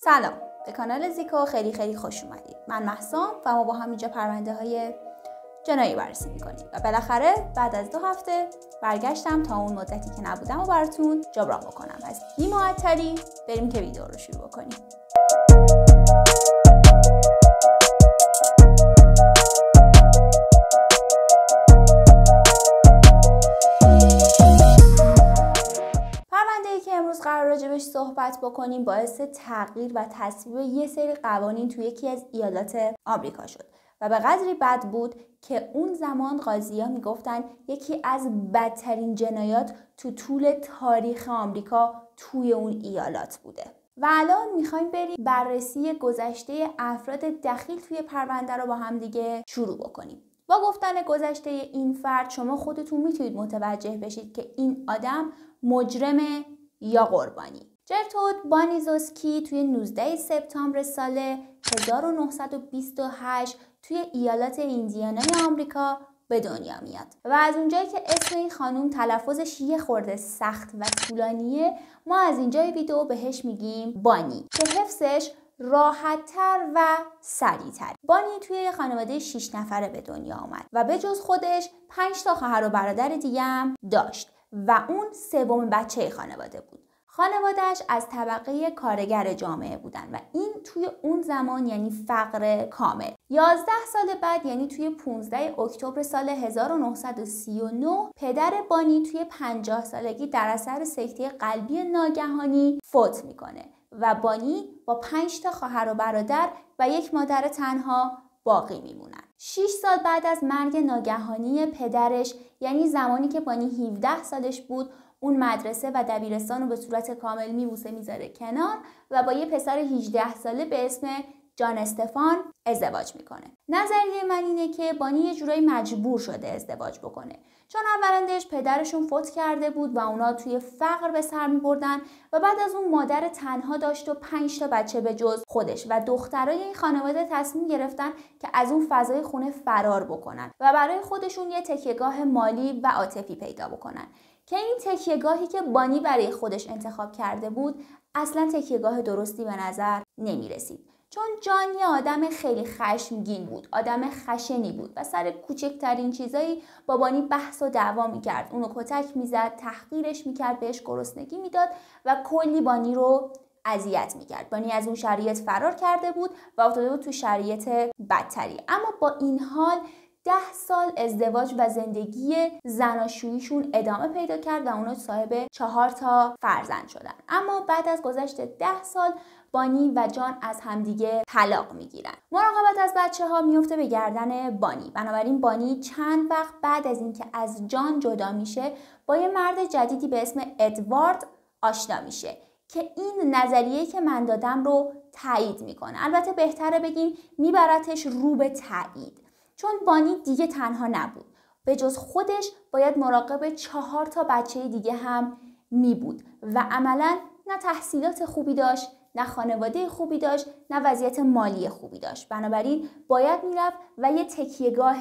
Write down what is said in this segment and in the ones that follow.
سلام، به کانال زیکو خیلی خوش اومدید. من مهسام و ما با هم اینجا پرونده های جنایی بررسی میکنیم و بالاخره بعد از 2 هفته برگشتم تا اون مدتی که نبودم و براتون جبران بکنم. پس بی معطلی بریم که ویدیو رو شروع بکنیم. امروز قرار راجبش صحبت بکنیم باعث تغییر و تصویب یه سری قوانین توی یکی از ایالات آمریکا شد و به قدری بد بود که اون زمان قاضی‌ها میگفتن یکی از بدترین جنایات تو طول تاریخ آمریکا توی اون ایالات بوده. و الان میخوایم بریم بررسی گذشته افراد دخیل توی پرونده رو با هم دیگه شروع بکنیم. با گفتن گذشته این فرد شما خودتون میتونید متوجه بشید که این آدم مجرمه یا قربانی. جرترود بانیزوسکی توی 19 سپتامبر سال 1928 توی ایالات ایندیانای آمریکا به دنیا میاد و از اونجایی که اسم این خانوم تلفظش یه خورده سخت و طولانیه، ما از اینجای ویدیو بهش میگیم بانی که حفظش راحت‌تر و سریع‌تر. بانی توی خانواده 6 نفره به دنیا آمد و به جز خودش 5 تا خواهر و برادر دیگه هم داشت و اون سوم بچه خانواده بود. خانواده‌اش از طبقه کارگر جامعه بودن و این توی اون زمان یعنی فقر کامل. 11 سال بعد یعنی توی 15 اکتبر سال 1939 پدر بانی توی 50 سالگی در اثر سکته قلبی ناگهانی فوت میکنه و بانی با 5 تا خواهر و برادر و یک مادر تنها باقی میمونن. 6 سال بعد از مرگ ناگهانی پدرش یعنی زمانی که بانی 17 سالش بود، اون مدرسه و دبیرستان رو به صورت کامل میذاره کنار و با یه پسر 18 ساله به اسم جان استفان ازدواج میکنه. نظریه من اینه که بانی یه جورایی مجبور شده ازدواج بکنه، چون اولندش پدرشون فوت کرده بود و اونا توی فقر به سر میبردن و بعد از اون مادر تنها داشت و 5 تا بچه به جز خودش و دخترای این خانواده تصمیم گرفتن که از اون فضای خونه فرار بکنن و برای خودشون یه تکیهگاه مالی و عاطفی پیدا بکنن که این تکیهگاهی که بانی برای خودش انتخاب کرده بود اصلا تکیهگاه درستی به نظر نمی رسید، چون جان یه آدم خیلی خشمگین بود، آدم خشنی بود و سر کوچکترین چیزایی با بانی بحث و دعوا میکرد، اونو کتک میزد، تحقیرش میکرد، بهش گرسنگی میداد و کلی بانی رو اذیت میکرد. بانی از اون شرایط فرار کرده بود و افتاده بود تو شرایط بدتری، اما با این حال 10 سال ازدواج و زندگی زناشوییشون ادامه پیدا کرد و اونا صاحب 4 تا فرزند شدن. اما بعد از گذشت 10 سال بانی و جان از همدیگه طلاق میگیرن. مراقبت از بچه‌ها میفته به گردن بانی. بنابراین بانی چند وقت بعد از اینکه از جان جدا میشه با یه مرد جدیدی به اسم ادوارد آشنا میشه که این نظریه‌ای که من دادم رو تایید میکنه. البته بهتره بگیم میبرتش رو به تایید، چون بانی دیگه تنها نبود، به جز خودش باید مراقب 4 تا بچه دیگه هم می بود و عملاً نه تحصیلات خوبی داشت، نه خانواده خوبی داشت، نه وضعیت مالی خوبی داشت. بنابراین باید میرفت و یه تکیهگاه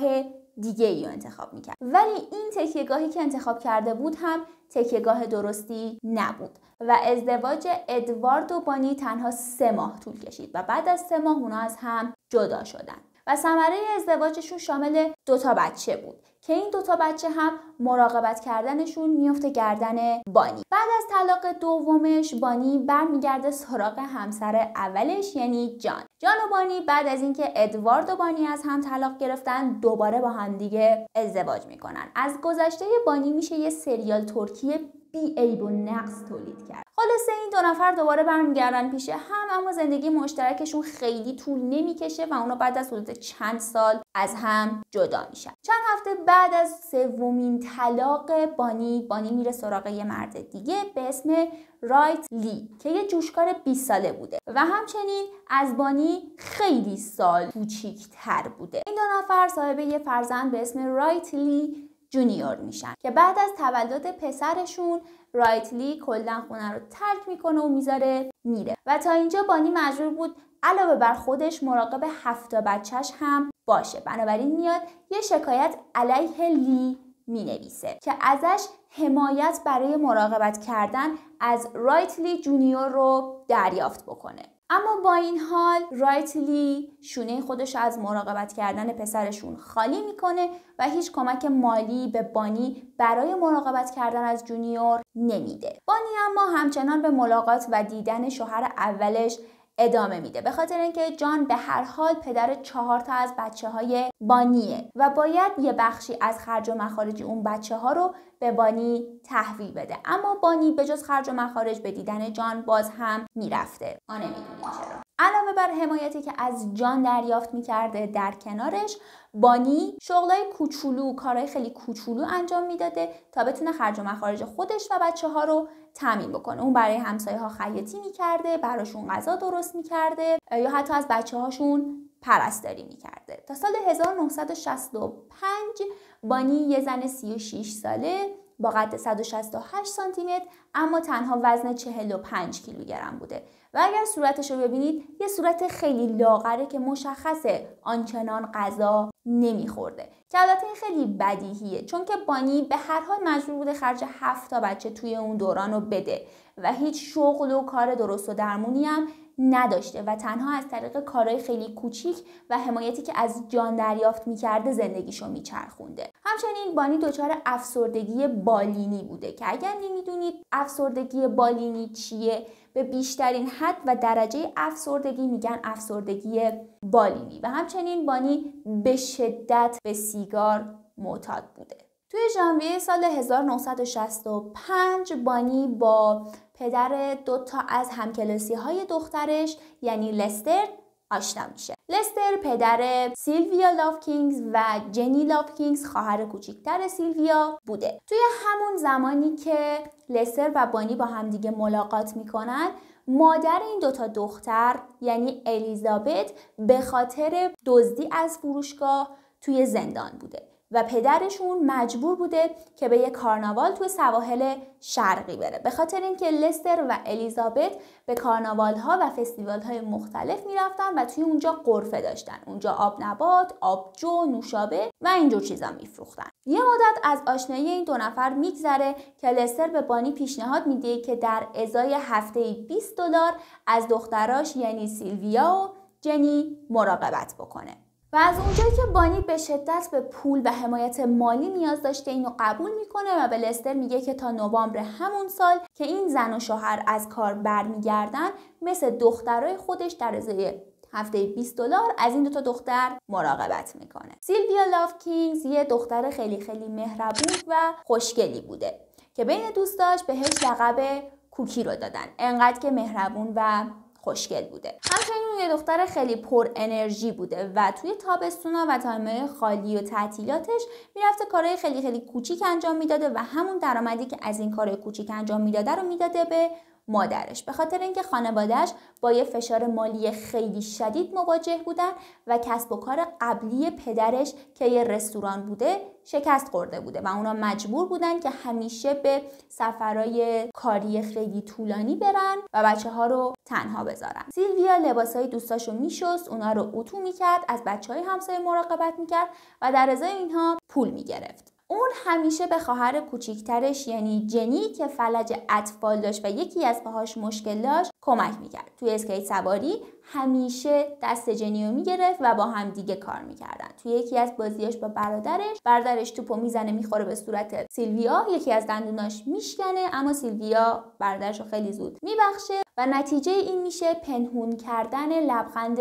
دیگه ای رو انتخاب میکرد، ولی این تکیهگاهی که انتخاب کرده بود هم تکیهگاه درستی نبود و ازدواج ادوارد و بانی تنها 3 ماه طول کشید و بعد از 3 ماه اونا از هم جدا شدن و ثمره ازدواجشون شامل 2 تا بچه بود که این 2 تا بچه هم مراقبت کردنشون میفته گردن بانی. بعد از طلاق دومش بانی برمیگرده سراغ همسر اولش یعنی جان و بانی بعد از اینکه ادوارد و بانی از هم طلاق گرفتن دوباره با هم دیگه ازدواج میکنن. از گذشته بانی میشه یه سریال ترکی بی عیب و نقص تولید کرد. خلاصه این 2 نفر دوباره برمیگردن پیش هم، اما زندگی مشترکشون خیلی طول نمیکشه و اونا بعد از حدود چند سال از هم جدا میشن. چند هفته بعد از 3مین طلاق بانی میره سراغ یه مرد دیگه به اسم رایت لی که یه جوشکار 20 ساله بوده و همچنین از بانی خیلی سال کوچیک‌تر بوده. این 2 نفر صاحب یه فرزند به اسم رایت لی جونیور میشن که بعد از تولد پسرشون رایتلی کلا خونه رو ترک میکنه و میذاره میره و تا اینجا بانی مجبور بود علاوه بر خودش مراقب 7 تا بچهش هم باشه. بنابراین میاد یه شکایت علیه لی مینویسه که ازش حمایت برای مراقبت کردن از رایتلی جونیور رو دریافت بکنه. اما با این حال رایتلی شونه خودش از مراقبت کردن پسرشون خالی میکنه و هیچ کمک مالی به بانی برای مراقبت کردن از جونیور نمیده. بانی اما همچنان به ملاقات و دیدن شوهر اولش ادامه میده، به خاطر اینکه جان به هر حال پدر 4 تا از بچه‌های بانیه و باید یه بخشی از خرج و مخارج اون بچه‌ها رو به بانی تحویل بده. اما بانی به جز خرج و مخارج به دیدن جان باز هم میرفته. نمیدونیم چرا. علاوه بر حمایتی که از جان دریافت میکرده، در کنارش بانی شغلای کوچولو، کارهای خیلی کوچولو انجام میداده تا بتونه خرج و مخارج خودش و بچه‌ها رو تامین بکنه. اون برای همسایه‌ها خیاطی میکرده، براشون غذا درست میکرده یا حتی از بچه‌هاشون پرستاری میکرده. تا سال 1965 بانی یه زن 36 ساله با قد 168 سانتی متر اما تنها وزن 45 کیلوگرم بوده و اگر صورتش رو ببینید یه صورت خیلی لاغره که مشخصه آنچنان غذا نمیخورده، که البته این خیلی بدیهیه چون که بانی به هر حال مجبور بوده خرج 7 تا بچه توی اون دوران رو بده و هیچ شغل و کار درست و درمونی هم نداشته و تنها از طریق کارهای خیلی کوچیک و حمایتی که از جان دریافت میکرده زندگیشو میچرخونده. همچنین بانی دچار افسردگی بالینی بوده که اگر نمیدونید افسردگی بالینی چیه، به بیشترین حد و درجه افسردگی میگن افسردگی بالینی و همچنین بانی به شدت به سیگار معتاد بوده. توی ژانویه سال 1965 بانی با پدر 2 تا از همکلاسی‌های دخترش یعنی لستر آشنا میشه. لستر پدر سیلویا لافکینگز و جنی لافکینگز خواهر کوچیکتر سیلویا بوده. توی همون زمانی که لستر و بانی با همدیگه ملاقات میکنن، مادر این 2 تا دختر یعنی الیزابت به خاطر دزدی از فروشگاه توی زندان بوده و پدرشون مجبور بوده که به یک کارناوال توی سواحل شرقی بره، به خاطر اینکه لستر و الیزابت به کارناوال ها و فستیوال های مختلف میرفتن و توی اونجا غرفه داشتن. اونجا آب نبات، آبجو، نوشابه و اینجور چیزا میفروختن. یه مدت از آشنایی این 2 نفر میگذره که لستر به بانی پیشنهاد میده که در ازای هفته $20 از دختراش یعنی سیلویا و جنی مراقبت بکنه. و از اونجایی که بانی به شدت به پول و حمایت مالی نیاز داشته اینو قبول میکنه و به لستر میگه که تا نوامبر همون سال که این زن و شوهر از کار برمیگردن مثل دخترای خودش در ازای هفته $20 از این 2 تا دختر مراقبت میکنه. سیلویا لافکینگز یه دختر خیلی خیلی مهربون و خوشگلی بوده که بین دوستاش بهش لقب کوکی رو دادن، انقدر که مهربون و خوشگل بوده. همچنین یه دختر خیلی پر انرژی بوده و توی تابستونا و تایم‌های خالی و تعطیلاتش میرفته کارهای خیلی خیلی کوچیک انجام میداده و همون درآمدی که از این کارهای کوچیک انجام میداده رو میداده به مادرش، به خاطر اینکه خانواده‌اش با یه فشار مالی خیلی شدید مواجه بودن و کسب و کار قبلی پدرش که یه رستوران بوده شکست خورده بوده و اونا مجبور بودن که همیشه به سفرهای کاری خیلی طولانی برن و بچه‌ها رو تنها بذارن. سیلویا لباسای دوستاشو میشست، اونا رو اتو میکرد، از بچه‌های همسایه مراقبت میکرد و در ازای اینها پول میگرفت. اون همیشه به خواهر کوچیکترش یعنی جنی که فلج اطفال داشت و یکی از پاهاش مشکل داشت کمک میکرد. توی اسکیت سواری همیشه دست جنی رو میگرفت و با هم دیگه کار میکردن. توی یکی از بازیاش با برادرش توپو میزنه میخوره به صورت سیلویا، یکی از دندوناش میشکنه اما سیلویا برادرش رو خیلی زود میبخشه و نتیجه این میشه پنهون کردن لبخند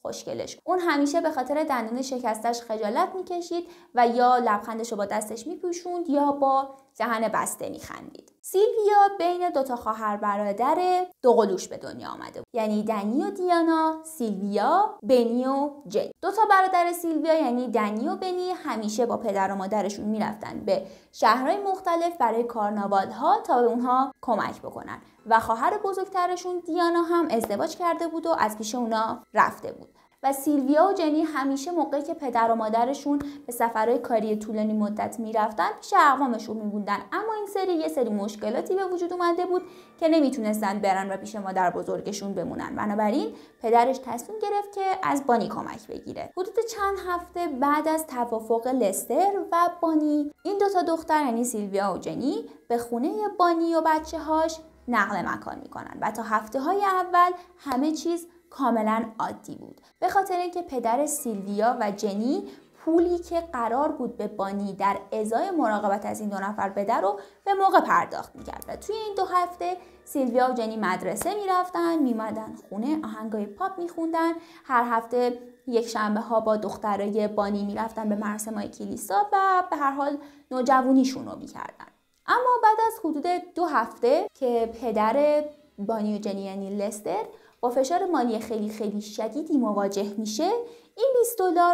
خوشگلش. اون همیشه به خاطر دندون شکستش خجالت میکشید و یا لبخندش رو با دستش میپوشوند یا با دهن بسته میخندید. سیلویا بین 2 تا خواهر برادر دوقلوش به دنیا آمده بود، یعنی دنی و دیانا، سیلویا، بنی و جین. 2 تا برادر سیلویا یعنی دنی و بنی همیشه با پدر و مادرشون میرفتن به شهرهای مختلف برای کارناوال ها تا به اونها کمک بکنن و خواهر بزرگترشون دیانا هم ازدواج کرده بود و از پیش اونا رفته بود. و سیلویا و جنی همیشه موقعی که پدر و مادرشون به سفرهای کاری طولانی مدت میرفتن پیش اقوامشون میبوندن، اما این سری یه سری مشکلاتی به وجود اومده بود که نمیتونستن برن و پیش مادر بزرگشون بمونن. بنابراین پدرش تصمیم گرفت که از بانی کمک بگیره. حدود چند هفته بعد از توافق لستر و بانی، این 2 تا دختر یعنی سیلویا و جنی به خونه بانی و بچه‌هاش نقل مکان میکنن و تا هفته‌های اول همه چیز کاملا عادی بود. به خاطر اینکه پدر سیلویا و جنی پولی که قرار بود به بانی در ازای مراقبت از این دو نفر بده رو به موقع پرداخت میکرد و توی این 2 هفته سیلویا و جنی مدرسه میرفتن، میمدن خونه، آهنگای پاپ میخوندن. هر هفته یک شنبه ها با دخترای بانی میرفتن به مراسمای کلیسا و به هر حال نوجوانیشون رو میکردن. اما بعد از حدود 2 هفته که پدر بانی و جنی یعنی لستر با فشار مالی خیلی شدیدی مواجه میشه، این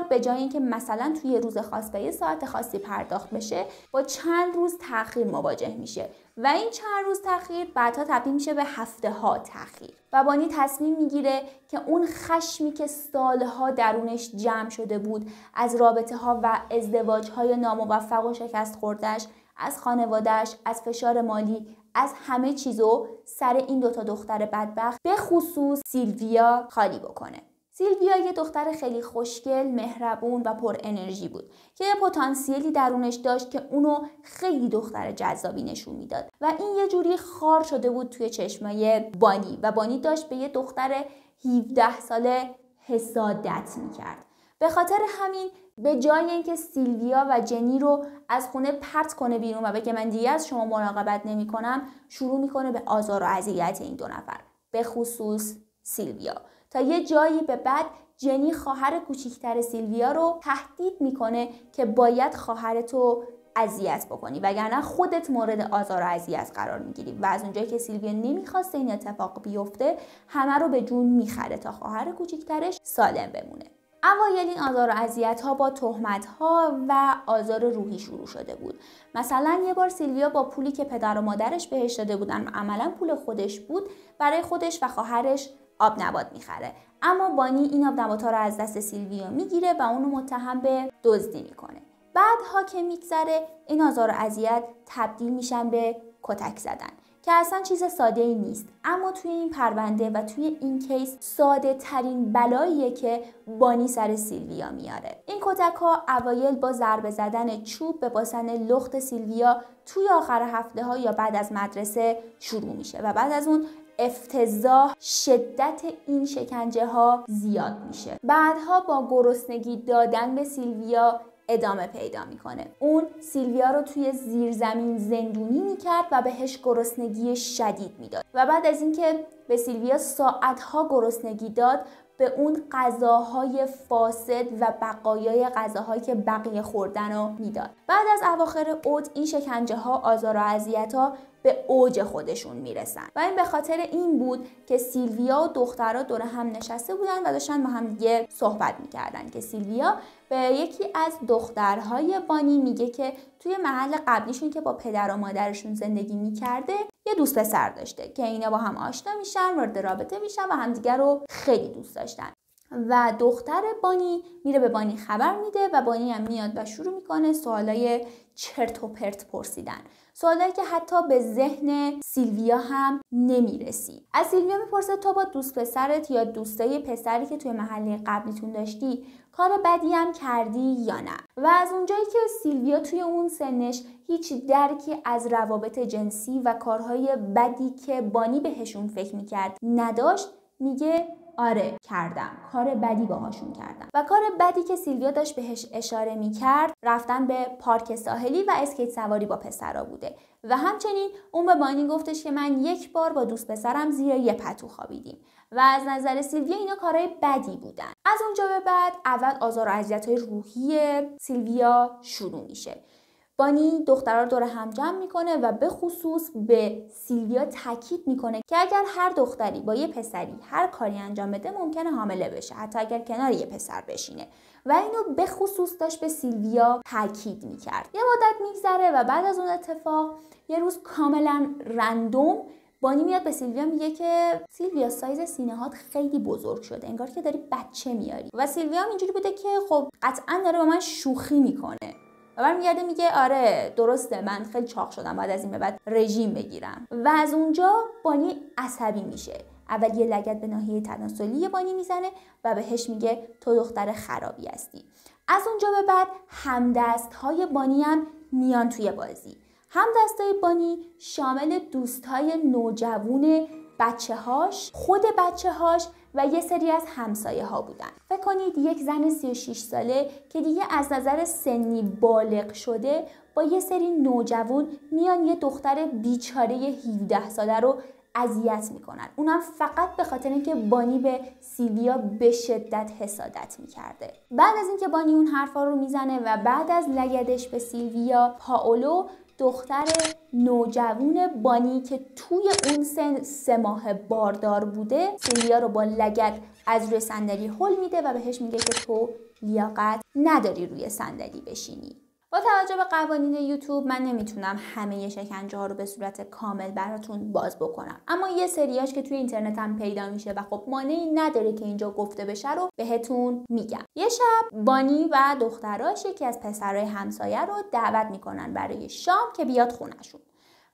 $20 به جای اینکه مثلا توی روز خاص به یه ساعت خاصی پرداخت بشه با چند روز تأخیر مواجه میشه و این چند روز تأخیر بعدها تبدیل میشه به هفته‌ها تأخیر و بانی تصمیم میگیره که اون خشمی که سالها درونش جمع شده بود از رابطه ها و ازدواج های ناموفق و شکست خورده‌اش، از خانواده‌اش، از فشار مالی، از همه چیزو سر این 2 دختر بدبخت به خصوص سیلویا خالی بکنه. سیلویا یه دختر خیلی خوشگل، مهربون و پر انرژی بود که یه پتانسیلی درونش داشت که اونو خیلی دختر جذابی نشون میداد و این یه جوری خار شده بود توی چشمای بانی و بانی داشت به یه دختر 17 ساله حسادت میکرد. به خاطر همین به جای اینکه سیلویا و جنی رو از خونه پرت کنه بیرون و بگه من دیگه از شما مراقبت نمی‌کنم، شروع میکنه به آزار و اذیت این 2 نفر، به خصوص سیلویا. تا یه جایی به بعد جنی خواهر کوچیکتر سیلویا رو تهدید میکنه که باید خواهرتو اذیت بکنی وگرنه خودت مورد آزار و اذیت قرار میگیری و از اونجایی که سیلویا نمیخواسته این اتفاق بیفته همه رو به جون میخره تا خواهر کوچیکترش سالم بمونه. اوایل این آزار و اذیت‌ها با تهمت‌ها و آزار روحی شروع شده بود. مثلا یه بار سیلویا با پولی که پدر و مادرش بهش داده بودن و عملاً پول خودش بود برای خودش و خواهرش آب نبات میخره، اما بانی این آب نبات‌ها رو از دست سیلویا میگیره و اونو متهم به دزدی میکنه. بعدها که میگذره این آزار و اذیت تبدیل میشن به کتک زدن که اصلا چیز ساده ای نیست، اما توی این پرونده و توی این کیس ساده ترین بلاییه که بانی سر سیلویا میاره. این کتک ها اوایل با ضربه زدن چوب به باسن لخت سیلویا توی آخر هفته ها یا بعد از مدرسه شروع میشه و بعد از اون افتضاح شدت این شکنجه ها زیاد میشه. بعدها با گرسنگی دادن به سیلویا ادامه پیدا میکنه. اون سیلویا رو توی زیرزمین زندونی میکرد و بهش گرسنگی شدید میداد و بعد از اینکه به سیلویا ساعتها گرسنگی داد به اون غذاهای فاسد و بقایای غذاهایی که بقیه خوردن رو میداد. بعد از اواخر اوج این شکنجه ها، آزار و اذیت ها به اوج خودشون میرسن و این به خاطر این بود که سیلویا و دخترها دور هم نشسته بودن و داشتن با هم دیگه صحبت میکردن که سیلویا به یکی از دخترهای بانی میگه که توی محل قبلیشون که با پدر و مادرشون زندگی میکرده یه دوست پسر داشته که اینا با هم آشنا میشن، وارد رابطه میشن و همدیگه رو خیلی دوست داشتن و دختر بانی میره به بانی خبر میده و بانی هم میاد و شروع میکنه سوالای چرت و پرت پرسیدن، سوالایی که حتی به ذهن سیلویا هم نمیرسید. از سیلویا میپرسه تو با دوست پسرت یا دوستای پسری که توی محله قبلیتون داشتی کار بدی هم کردی یا نه؟ و از اونجایی که سیلویا توی اون سنش هیچ درکی از روابط جنسی و کارهای بدی که بانی بهشون فکر میکرد نداشت، میگه آره کردم، کار بدی باهاشون کردم. و کار بدی که سیلویا داشت بهش اشاره میکرد رفتن به پارک ساحلی و اسکیت سواری با پسرا بوده و همچنین اون به بانی گفتش که من یک بار با دوست پسرم زیر یه پتو خوابیدیم و از نظر سیلویا اینا کارهای بدی بودن. از اونجا به بعد اول آزار و اذیت‌های روحی سیلویا شروع میشه. بانی دخترها رو دور هم جمع میکنه و به خصوص به سیلویا تاکید میکنه که اگر هر دختری با یه پسری هر کاری انجام بده ممکنه حامله بشه، حتی اگر کنار یه پسر بشینه و اینو به خصوص داشت به سیلویا تاکید میکرد. یه مدت میگذره و بعد از اون اتفاق یه روز کاملا رندوم بانی میاد به سیلویا میگه که سیلویا سایز سینه هات خیلی بزرگ شده، انگار که داری بچه میاری. و سیلویا هم اینجوری بوده که خب قطعا داره با من شوخی میکنه و برمیگرده میگه آره درسته من خیلی چاق شدم، بعد از این به بعد رژیم بگیرم. و از اونجا بانی عصبی میشه. اول یه لگد به ناحیه تناسلی بانی میزنه و بهش میگه تو دختر خرابی هستی. از اونجا به بعد همدست های بانی هم میان توی بازی. هم دستای بانی شامل دوستای نوجوان بچه‌هاش، خود بچه‌هاش و یه سری از همسایه ها بودن. فکر کنید یک زن 36 ساله که دیگه از نظر سنی بالغ شده با یه سری نوجوان میان یه دختر بیچاره 17 ساله رو اذیت میکنن. اونم فقط به خاطر اینکه بانی به سیلویا به شدت حسادت میکرده. بعد از اینکه بانی اون حرفا رو میزنه و بعد از لگدش به سیلویا، پائولو دختر نوجوان بانی که توی اون سن 3 ماه باردار بوده، سیلویا رو با لگد از روی صندلی هل میده و بهش میگه که تو لیاقت نداری روی صندلی بشینی. با توجه به قوانین یوتیوب من نمیتونم همه شکنجه ها رو به صورت کامل براتون باز بکنم، اما یه سریاش که توی اینترنت هم پیدا میشه و خب مانعی نداره که اینجا گفته بشه رو بهتون میگم. یه شب بانی و دختراش یکی از پسرای همسایه رو دعوت میکنن برای شام که بیاد خونشون.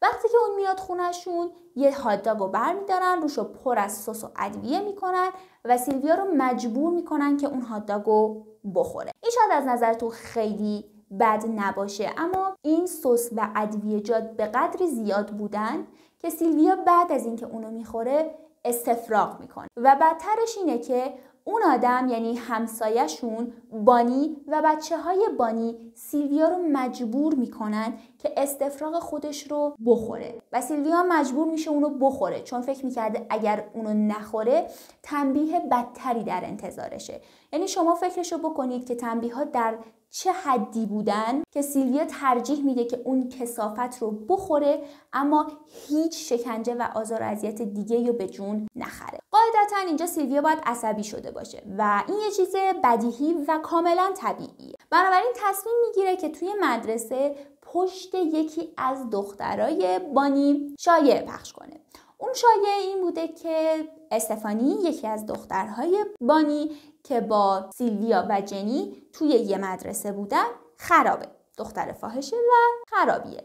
وقتی که اون میاد خونشون یه هاتداگو برمیدارن، روشو پر از سس و ادویه میکنن و سیلویا رو مجبور میکنن که اون هاتداگو بخوره. این شاید از نظر تو خیلی بد نباشه، اما این سس و ادویه‌جات به قدری زیاد بودن که سیلویا بعد از اینکه اونو میخوره استفراغ میکنه و بدترش اینه که اون آدم یعنی همسایه‌شون بانی و بچه‌های بانی سیلویا رو مجبور میکنن که استفراغ خودش رو بخوره و سیلویا مجبور میشه اونو بخوره چون فکر میکرده اگر اونو نخوره تنبیه بدتری در انتظارشه. یعنی شما فکرشو بکنید که تنبیه‌ها در چه حدی بودن که سیلویا ترجیح میده که اون کثافت رو بخوره اما هیچ شکنجه و آزار و اذیت دیگه رو به جون نخره. قاعدتا اینجا سیلویا باید عصبی شده باشه و این یه چیز بدیهی و کاملا طبیعیه. بنابراین تصمیم میگیره که توی مدرسه پشت یکی از دخترای بانی شایعه پخش کنه. اون شایعه این بوده که استفانی یکی از دخترهای بانی که با سیلویا و جنی توی یه مدرسه بودن خرابه، دختر فاحشه و خرابیه.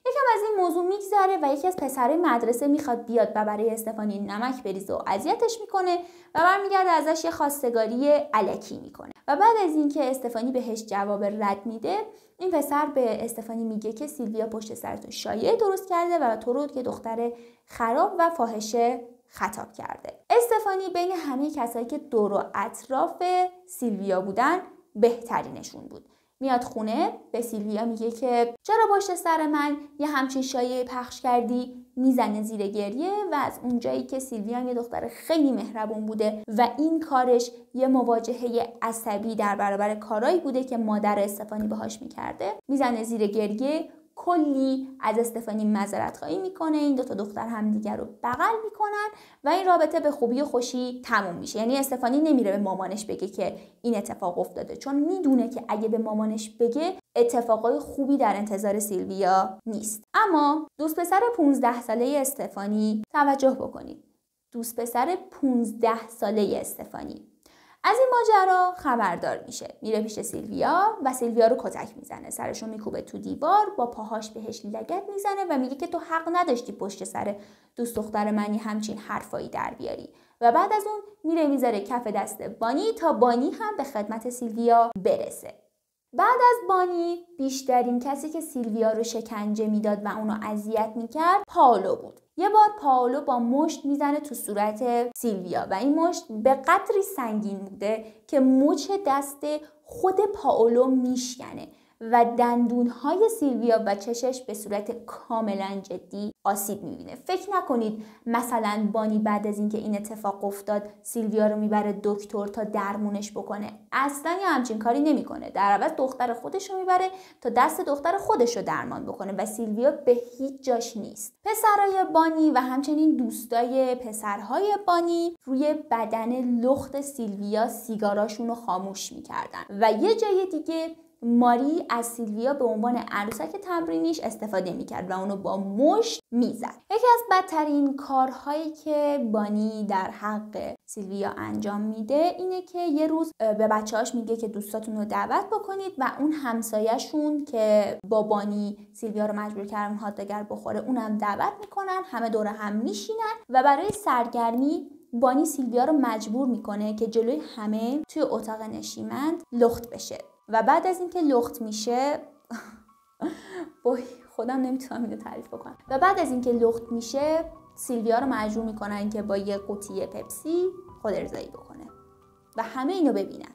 یکم از این موضوع میگذره و یکی از پسرای مدرسه میخواد بیاد و برای استفانی نمک بریزه و اذیتش میکنه و برمیگرده ازش یه خواستگاری الکی میکنه و بعد از اینکه استفانی بهش جواب رد میده این پسر به استفانی میگه که سیلویا پشت سرتون شایعه درست کرده و تو رو که دختر خراب و فاحشه خطاب کرده. استفانی بین همه کسایی که دور و اطراف سیلویا بودن بهترینشون بود. میاد خونه به سیلویا میگه که چرا پشت سر من یه همچین شایعه پخش کردی؟ میزنه زیر گریه و از اونجایی که سیلویا یه دختر خیلی مهربون بوده و این کارش یه مواجهه عصبی در برابر کارایی بوده که مادر استفانی باهاش میکرده، میزنه زیر گریه، کلی از استفانی معذرت خواهی میکنه، این دوتا دختر هم دیگر رو بغل میکنن و این رابطه به خوبی و خوشی تموم میشه. یعنی استفانی نمیره به مامانش بگه که این اتفاق افتاده چون میدونه که اگه به مامانش بگه اتفاقای خوبی در انتظار سیلویا نیست. اما دوست پسر 15 ساله استفانی، توجه بکنید، دوست پسر 15 ساله استفانی از این ماجرا خبردار میشه، میره پیش سیلویا و سیلویا رو کتک میزنه، سرشو میکوبه تو دیوار، با پاهاش بهش لگد میزنه و میگه که تو حق نداشتی پشت سر دوست دختر منی همچین حرفایی در بیاری و بعد از اون میره میذاره کف دست بانی تا بانی هم به خدمت سیلویا برسه. بعد از بانی بیشترین کسی که سیلویا رو شکنجه میداد و اونو اذیت میکرد پائولو بود. یه بار پائولو با مشت میزنه تو صورت سیلویا و این مشت به قدری سنگین بوده که مچ دست خود پائولو میشکنه و دندونهای سیلویا و چشش به صورت کاملا جدی آسیب میبینه. فکر نکنید مثلا بانی بعد از اینکه این اتفاق افتاد سیلویا رو میبره دکتر تا درمونش بکنه. اصلا یه همچین کاری نمیکنه. در عوض دختر خودش رو میبره تا دست دختر خودش رو درمان بکنه و سیلویا به هیچ جاش نیست. پسرای بانی و همچنین دوستای پسرهای بانی روی بدن لخت سیلویا سیگاراشون رو خاموش میکردن و یه جای دیگه ماری از سیلویا به عنوان عروسک تمرینیش استفاده میکرد و اونو با مشت میزد. یکی از بدترین کارهایی که بانی در حق سیلویا انجام میده اینه که یه روز به بچه‌هاش میگه که دوستاتون رو دعوت بکنید و اون همسایه‌شون که با بانی سیلویا رو مجبور کردن هاتداگر بخوره اونم دعوت میکنن، همه دور هم میشینن و برای سرگرمی بانی سیلویا رو مجبور میکنه که جلوی همه توی اتاق نشیمند لخت بشه و بعد از اینکه لخت میشه خودم نمیتونم اینو تعریف بکنم. و بعد از اینکه لخت میشه سیلویا رو مجبور میکنن که با یه قوطی پپسی خود ارضایی بکنه و همه اینو ببینن.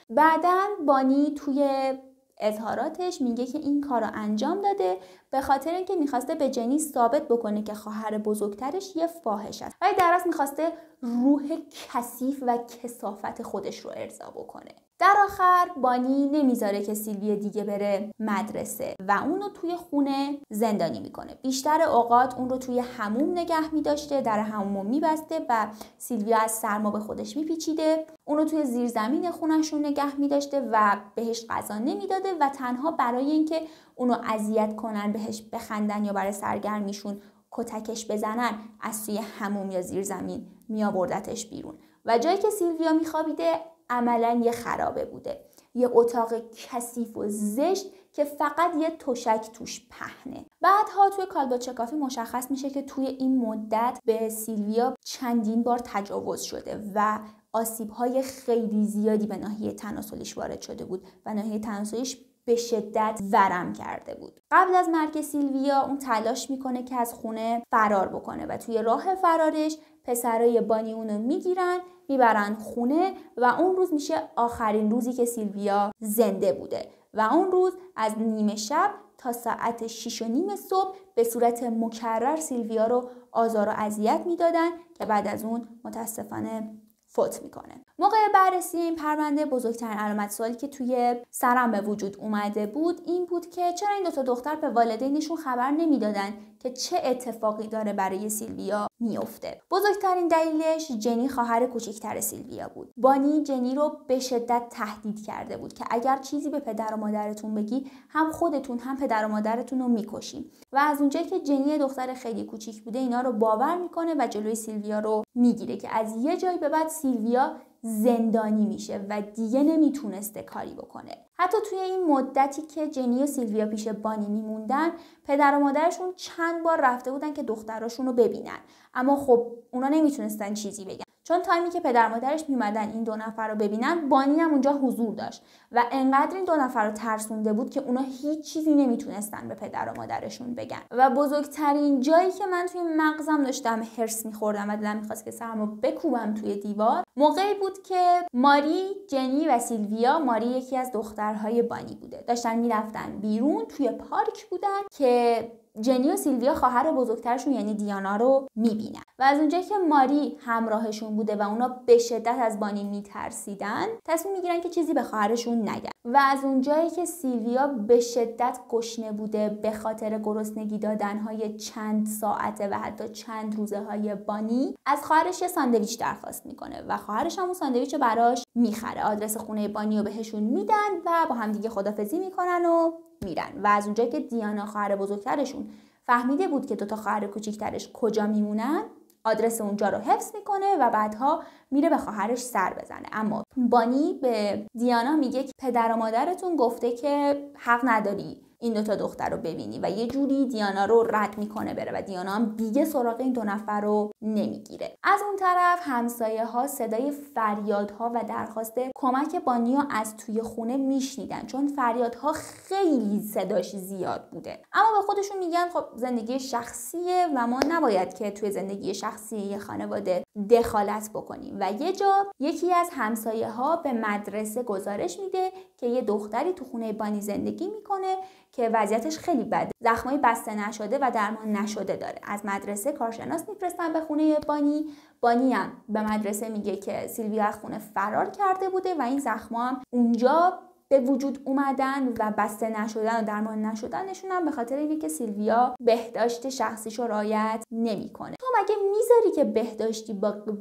بعداً بانی توی اظهاراتش میگه که این کار رو انجام داده به خاطر اینکه میخواسته به جنی ثابت بکنه که خواهر بزرگترش یه فاحش است، ولی در اصل میخواسته روح کثیف و کثافت خودش رو ارضا بکنه. در آخر بانی نمیذاره که سیلویا دیگه بره مدرسه و اونو توی خونه زندانی میکنه. بیشتر اوقات اون رو توی حموم نگه میداشته، در حموم میبسته و سیلویا از سرما به خودش میپیچیده. اونو توی زیرزمین خونه‌شون نگه میداشته و بهش غذا نمیداده و تنها برای اینکه اونو اذیت کنن، بهش بخندن یا برای سرگرمیشون کتکش بزنن، از توی حموم یا زیرزمین میآوردتش بیرون. و جایی که سیلویا میخوابیده عملاً یه خرابه بوده، یه اتاق کثیف و زشت که فقط یه تشک توش پهنه. بعدها توی کالباچه کافی مشخص میشه که توی این مدت به سیلویا چندین بار تجاوز شده و آسیب‌های خیلی زیادی به ناحیه تناسلیش وارد شده بود و ناحیه تناسلیش به شدت ورم کرده بود. قبل از مرگ سیلویا اون تلاش میکنه که از خونه فرار بکنه و توی راه فرارش پسرای بانی اونو میگیرن میبرن خونه و اون روز میشه آخرین روزی که سیلویا زنده بوده و اون روز از نیمه شب تا ساعت 6:30 صبح به صورت مکرر سیلویا رو آزار و اذیت میدادن که بعد از اون متاسفانه فوت میکنه. موقع بررسی این پرونده بزرگترین علامت سوالی که توی سرم به وجود اومده بود این بود که چرا این دوتا دختر به والدینشون خبر نمیدادن که چه اتفاقی داره برای سیلویا میفته. بزرگترین دلیلش جنی خواهر کوچکتر سیلویا بود. بانی جنی رو به شدت تهدید کرده بود که اگر چیزی به پدر و مادرتون بگی هم خودتون هم پدر و مادرتون رو میکشیم. و از اونجایی که جنی دختر خیلی کوچیک بوده اینا رو باور میکنه و جلوی سیلویا رو میگیره که از یه جایی به بعد سیلویا زندانی میشه و دیگه نمیتونسته کاری بکنه. حتی توی این مدتی که جنی و سیلویا پیش بانی میموندن پدر و مادرشون چند بار رفته بودن که دختراشون رو ببینن، اما خب اونا نمیتونستن چیزی بگن چون تایمی که پدر مادرش میمدن این دو نفر رو ببینن بانی هم اونجا حضور داشت و انقدر این دو نفر رو ترسونده بود که اونا هیچ چیزی نمیتونستن به پدر و مادرشون بگن. و بزرگترین جایی که من توی مغزم داشتم هرس میخوردم و دلم میخواست که سرمو بکوبم توی دیوار موقعی بود که ماری، جنی و سیلویا، ماری یکی از دخترهای بانی بوده، داشتن میرفتن بیرون توی پارک بودن که جنی و سیلویا خواهر بزرگترشون یعنی دیانا رو میبینن و از اونجایی که ماری همراهشون بوده و اونا به شدت از بانی میترسیدن تصمیم میگیرن که چیزی به خواهرشون نگن و از اونجایی که سیلویا به شدت گشنه بوده به خاطر گرسنگی دادنهای چند ساعته و حتی چند روزه های بانی از خواهرش یه ساندویچ درخواست میکنه و خواهرش هم اون ساندویچ رو براش میخره. آدرس خونه بانی رو بهشون میدن و با هم دیگه خدافظی میکنن و میرن. و از اونجایی که دیانا خواهر بزرگترشون فهمیده بود که دوتا خواهر کوچیکترش کجا میمونن آدرس اونجا رو حفظ میکنه و بعدها میره به خواهرش سر بزنه. اما بانی به دیانا میگه که پدر و مادرتون گفته که حق نداری این دوتا دختر رو ببینی و یه جوری دیانا رو رد میکنه بره و دیانا هم دیگه سراغ این دو نفر رو نمیگیره. از اون طرف همسایه ها صدای فریادها و درخواست کمک بانی رو از توی خونه میشنیدن چون فریادها خیلی صداش زیاد بوده، اما به خودشون میگن خب زندگی شخصیه و ما نباید که توی زندگی شخصی یه خانواده دخالت بکنیم. و یه جا یکی از همسایه ها به مدرسه گزارش میده که یه دختری تو خونه بانی زندگی میکنه که وضعیتش خیلی بده، زخمای بسته نشده و درمان نشده داره. از مدرسه کارشناس میفرستن به خونه بانی. بانی هم به مدرسه میگه که سیلویا از خونه فرار کرده بوده و این زخما هم اونجا به وجود اومدن و بسته نشدن و درمان نشدنشون هم به خاطر اینه که سیلویا بهداشت شخصیشو رعایت نمیکنه. تو مگه میذاری که بهداشتی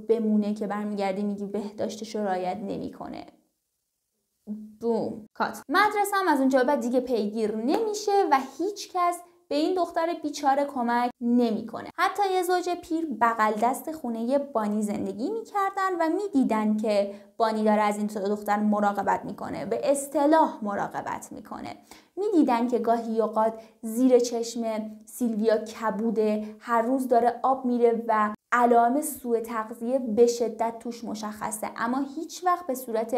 بمونه که برمیگردی میگی بهداشتشو رعایت نمیکنه؟ بوم کات. مدرسه هم از اونجا بعد دیگه پیگیر نمیشه و هیچ کس به این دختر بیچاره کمک نمیکنه. حتی یه زوج پیر بغل دست خونه بانی زندگی میکردن و میدیدن که بانی داره از این دختر مراقبت میکنه، به اصطلاح مراقبت میکنه. میدیدن که گاهی اوقات زیر چشم سیلویا کبوده، هر روز داره آب میره و علائم سوء تغذیه به شدت توش مشخصه، اما هیچ وقت به صورت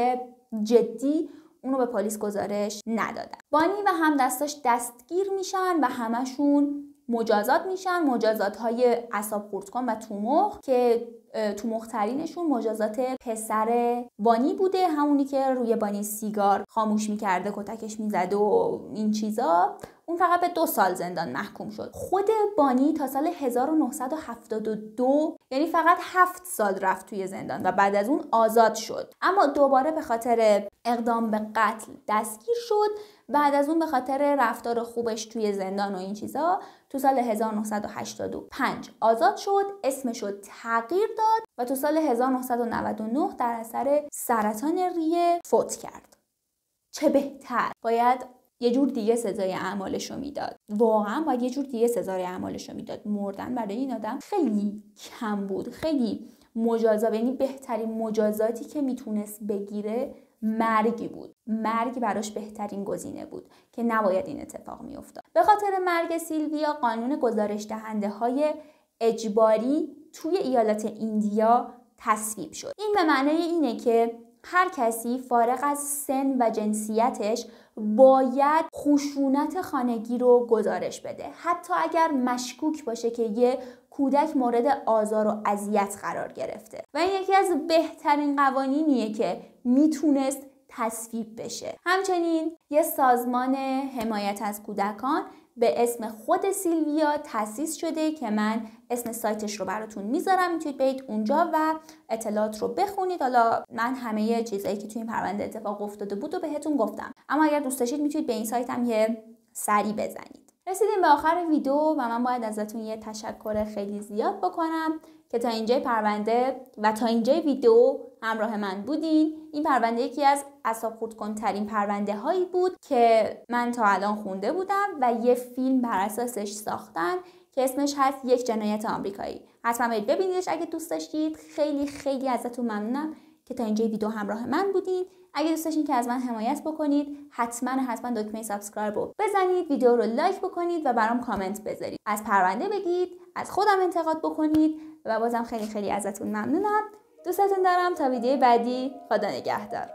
جدی اونو به پلیس گزارش ندادن. بانی و همدستاش دستگیر میشن و همشون مجازات میشن، مجازات‌های اعصاب خورد کن و تومخ که تومخترینشون مجازات پسر بانی بوده، همونی که روی بانی سیگار خاموش میکرده، کتکش میزده و این چیزا. اون فقط به 2 سال زندان محکوم شد. خود بانی تا سال 1972 یعنی فقط 7 سال رفت توی زندان و بعد از اون آزاد شد. اما دوباره به خاطر اقدام به قتل دستگیر شد. بعد از اون به خاطر رفتار خوبش توی زندان و این چیزا تو سال 1985 آزاد شد، اسمشو تغییر داد و تو سال 1999 در اثر سرطان ریه فوت کرد. چه بهتر، باید یه جور دیگه سزای اعمالشو میداد. واقعا باید یه جور دیگه سزای اعمالشو میداد. مردن برای این آدم خیلی کم بود، خیلی مجازات، یعنی بهترین مجازاتی که میتونست بگیره مرگی بود. مرگ براش بهترین گزینه بود که نباید این اتفاق میافتاد. به خاطر مرگ سیلویا قانون گزارش دهنده های اجباری توی ایالات ایندیا تصویب شد. این به معنای اینه که هر کسی فارغ از سن و جنسیتش باید خشونت خانگی رو گزارش بده، حتی اگر مشکوک باشه که یه کودک مورد آزار و اذیت قرار گرفته. و این یکی از بهترین قوانینیه که میتونست تصویب بشه. همچنین یه سازمان حمایت از کودکان به اسم خود سیلویا تأسیس شده که من اسم سایتش رو براتون میذارم، میتونید برید اونجا و اطلاعات رو بخونید. حالا من همه چیزایی که توی این پرونده اتفاق افتاده بود و بهتون گفتم، اما اگر دوست داشتید میتونید به این سایت هم یه سری بزنید. رسیدیم به آخر ویدیو و من باید ازتون یه تشکر خیلی زیاد بکنم که تا اینجای پرونده و تا اینجای ویدیو همراه من بودین. این پرونده یکی از اعصاب خورد کن ترین پرونده هایی بود که من تا الان خونده بودم و یه فیلم بر اساسش ساختن که اسمش هست یک جنایت آمریکایی. حتما برید ببینیدش اگه دوست داشتید. خیلی خیلی ازتون ممنونم که تا اینجای ویدیو همراه من بودین. اگه دوست داشتین که از من حمایت بکنید حتما دکمه سابسکرایب رو بزنید، ویدیو رو لایک بکنید و برام کامنت بذارید. از پرونده بگید، از خودم انتقاد بکنید و بازم خیلی خیلی ازتون ممنونم. دوستتون دارم. تا ویدیو بعدی، خدا نگهدار.